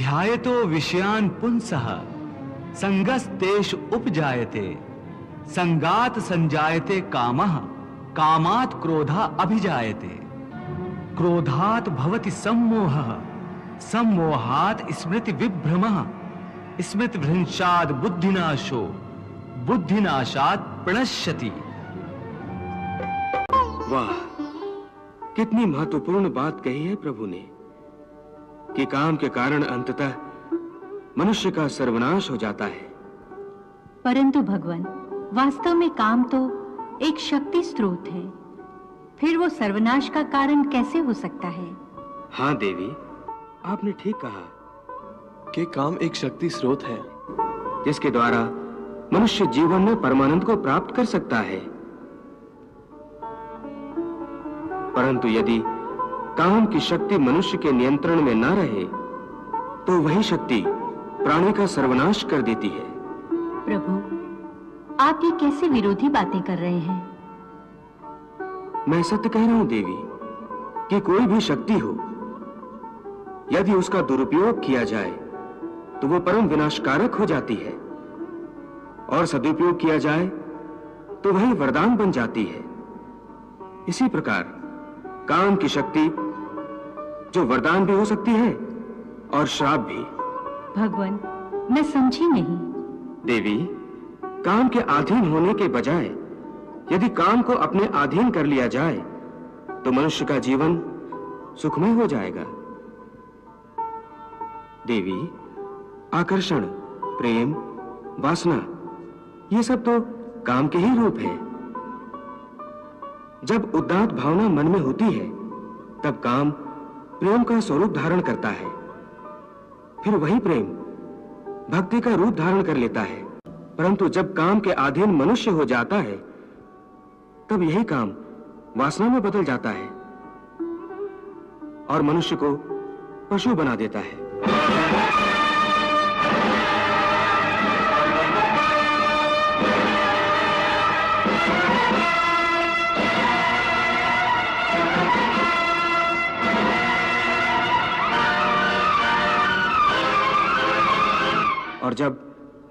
ध्यायतो विषयान् पुंसः संगस्तेषु उपजायते संगात संजायते कामः कामात् क्रोधा अभिजायते क्रोधात् भवति सम्मोहः सम्मोहात् स्मृति विभ्रमः स्मृति भ्रंशात् बुद्धिनाशो बुद्धिनाशात् प्रणश्यति। वाह, कितनी महत्वपूर्ण बात कही है प्रभु ने कि काम के कारण अंततः मनुष्य का सर्वनाश हो जाता है। परंतु भगवान, वास्तव में काम तो एक शक्ति स्रोत है, फिर वो सर्वनाश का कारण कैसे हो सकता है? हाँ देवी, आपने ठीक कहा कि काम एक शक्ति स्रोत है जिसके द्वारा मनुष्य जीवन में परमानंद को प्राप्त कर सकता है। परंतु यदि काम की शक्ति मनुष्य के नियंत्रण में न रहे तो वही शक्ति प्राणी का सर्वनाश कर देती है। प्रभु, आप ये कैसे विरोधी बातें कर रहे हैं? मैं सत्य कह रहा हूं देवी कि कोई भी शक्ति हो, यदि उसका दुरुपयोग किया जाए तो वो परम विनाशकारक हो जाती है और सदुपयोग किया जाए तो वही वरदान बन जाती है। इसी प्रकार काम की शक्ति जो वरदान भी हो सकती है और श्राप भी। भगवान, मैं समझी नहीं। देवी, काम के अधीन होने के बजाय यदि काम को अपने अधीन कर लिया जाए तो मनुष्य का जीवन सुखमय हो जाएगा। देवी, आकर्षण, प्रेम, वासना, ये सब तो काम के ही रूप हैं। जब उदात्त भावना मन में होती है तब काम प्रेम का स्वरूप धारण करता है, फिर वही प्रेम भक्ति का रूप धारण कर लेता है। परंतु जब काम के अधीन मनुष्य हो जाता है तब यही काम वासना में बदल जाता है और मनुष्य को पशु बना देता है। और जब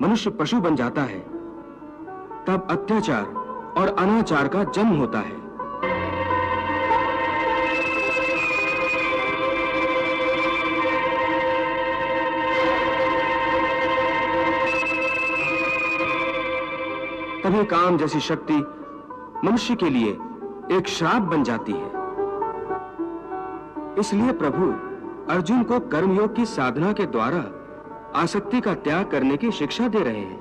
मनुष्य पशु बन जाता है तब अत्याचार और अनाचार का जन्म होता है। तभी काम जैसी शक्ति मनुष्य के लिए एक श्राप बन जाती है। इसलिए प्रभु अर्जुन को कर्मयोग की साधना के द्वारा आसक्ति का त्याग करने की शिक्षा दे रहे हैं।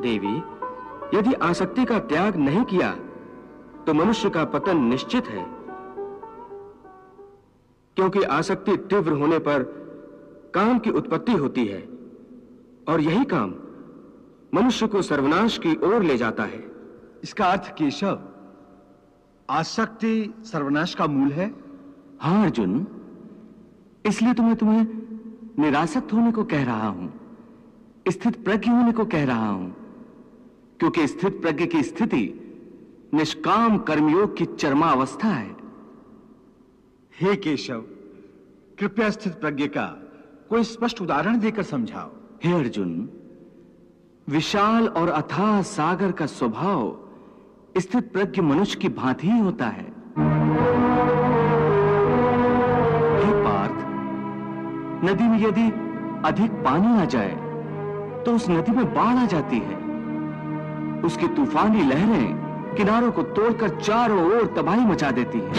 देवी, यदि आसक्ति का त्याग नहीं किया तो मनुष्य का पतन निश्चित है, क्योंकि आसक्ति तीव्र होने पर काम की उत्पत्ति होती है और यही काम मनुष्य को सर्वनाश की ओर ले जाता है। इसका अर्थ केशव, आसक्ति सर्वनाश का मूल है? हाँ अर्जुन, इसलिए तुम्हें निरासक्त होने को कह रहा हूं, स्थित प्रज्ञ होने को कह रहा हूं, क्योंकि स्थित प्रज्ञ की स्थिति निष्काम कर्मयोग की चरमावस्था है। हे केशव, कृपया स्थित प्रज्ञ का कोई स्पष्ट उदाहरण देकर समझाओ। हे अर्जुन, विशाल और अथाह सागर का स्वभाव स्थित प्रज्ञ मनुष्य की भांति ही होता है। हे पार्थ, नदी में यदि अधिक पानी आ जाए तो उस नदी में बाढ़ आ जाती है। उसकी तूफानी लहरें किनारों को तोड़कर चारों ओर तबाही मचा देती हैं।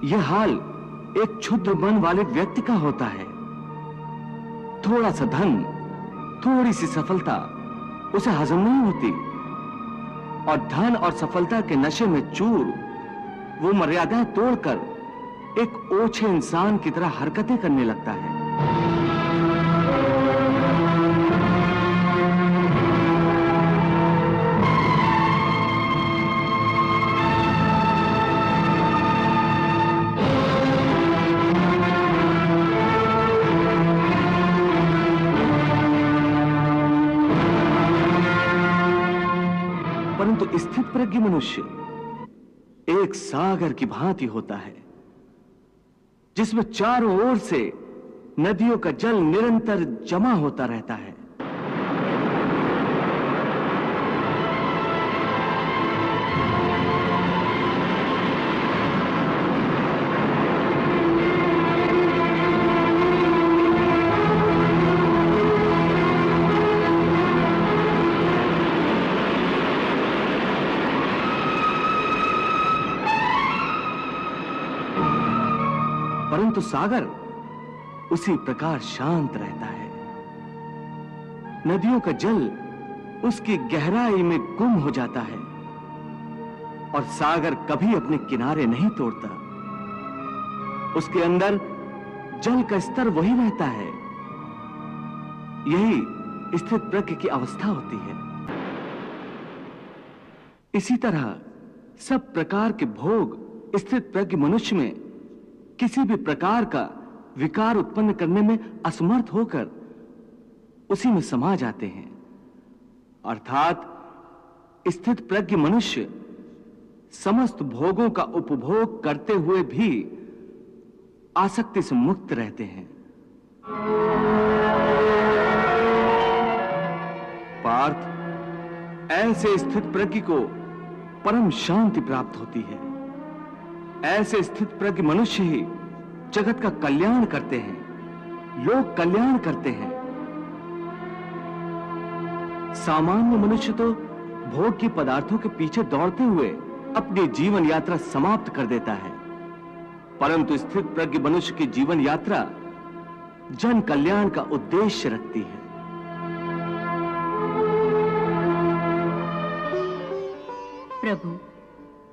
यह हाल एक क्षुद्र मन वाले व्यक्ति का होता है। थोड़ा सा धन, थोड़ी सी सफलता उसे हजम नहीं होती और धन और सफलता के नशे में चूर वो मर्यादाएं तोड़कर एक ओछे इंसान की तरह हरकतें करने लगता है। स्थित प्रज्ञ मनुष्य एक सागर की भांति होता है, जिसमें चारों ओर से नदियों का जल निरंतर जमा होता रहता है। परंतु सागर उसी प्रकार शांत रहता है। नदियों का जल उसकी गहराई में गुम हो जाता है और सागर कभी अपने किनारे नहीं तोड़ता। उसके अंदर जल का स्तर वही रहता है। यही स्थित प्रज्ञ की अवस्था होती है। इसी तरह सब प्रकार के भोग स्थित प्रज्ञ मनुष्य में किसी भी प्रकार का विकार उत्पन्न करने में असमर्थ होकर उसी में समा जाते हैं। अर्थात स्थित प्रज्ञ मनुष्य समस्त भोगों का उपभोग करते हुए भी आसक्ति से मुक्त रहते हैं। पार्थ, ऐसे स्थित प्रज्ञ को परम शांति प्राप्त होती है। ऐसे स्थित प्रज्ञ मनुष्य ही जगत का कल्याण करते हैं, लोक कल्याण करते हैं। सामान्य मनुष्य तो भोग की पदार्थों के पीछे दौड़ते हुए अपनी जीवन यात्रा समाप्त कर देता है, परंतु स्थित प्रज्ञ मनुष्य की जीवन यात्रा जन कल्याण का उद्देश्य रखती है। प्रभु,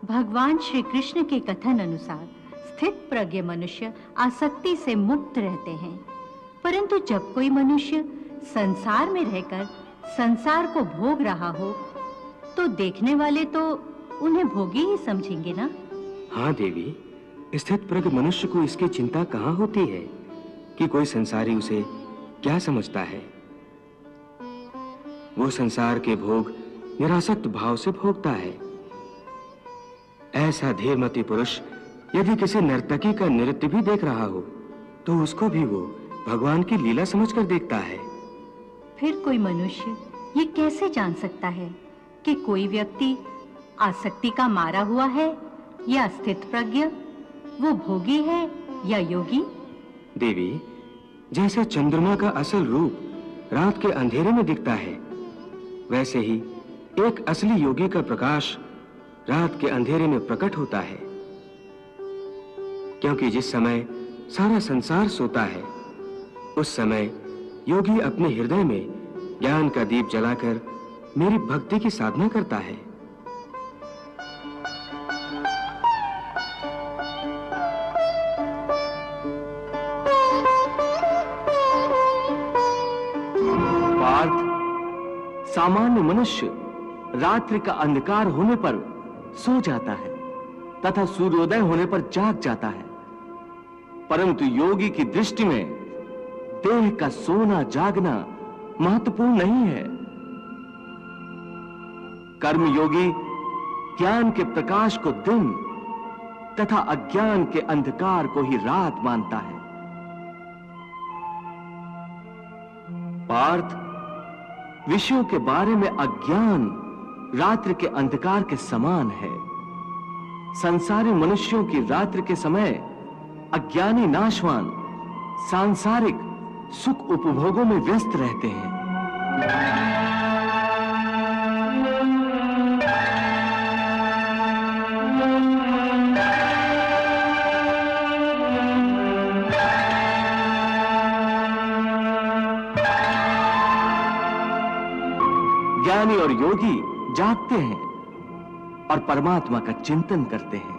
भगवान श्री कृष्ण के कथन अनुसार स्थित प्रज्ञ मनुष्य आसक्ति से मुक्त रहते हैं, परंतु जब कोई मनुष्य संसार में रहकर संसार को भोग रहा हो तो देखने वाले तो उन्हें भोगी ही समझेंगे ना? हाँ देवी, स्थित प्रज्ञ मनुष्य को इसकी चिंता कहाँ होती है कि कोई संसारी उसे क्या समझता है। वो संसार के भोग निरासक्त भाव से भोगता है। ऐसा धीरमती पुरुष यदि किसी नर्तकी का नृत्य भी देख रहा हो तो उसको भी वो भगवान की लीला समझकर देखता है। फिर कोई मनुष्य ये कैसे जान सकता है कि कोई व्यक्ति आसक्ति का मारा हुआ है या स्थित प्रज्ञ, वो भोगी है या योगी? देवी, जैसे चंद्रमा का असल रूप रात के अंधेरे में दिखता है, वैसे ही एक असली योगी का प्रकाश रात के अंधेरे में प्रकट होता है। क्योंकि जिस समय सारा संसार सोता है, उस समय योगी अपने हृदय में ज्ञान का दीप जलाकर मेरी भक्ति की साधना करता है। पार्थ, सामान्य मनुष्य रात्रि का अंधकार होने पर सो जाता है तथा सूर्योदय होने पर जाग जाता है, परंतु योगी की दृष्टि में देह का सोना जागना महत्वपूर्ण नहीं है। कर्मयोगी ज्ञान के प्रकाश को दिन तथा अज्ञान के अंधकार को ही रात मानता है। पार्थ, विषयों के बारे में अज्ञान रात्रि के अंधकार के समान है। संसारी मनुष्यों की रात्रि के समय अज्ञानी नाशवान सांसारिक सुख उपभोगों में व्यस्त रहते हैं। ज्ञानी और योगी जागते हैं और परमात्मा का चिंतन करते हैं।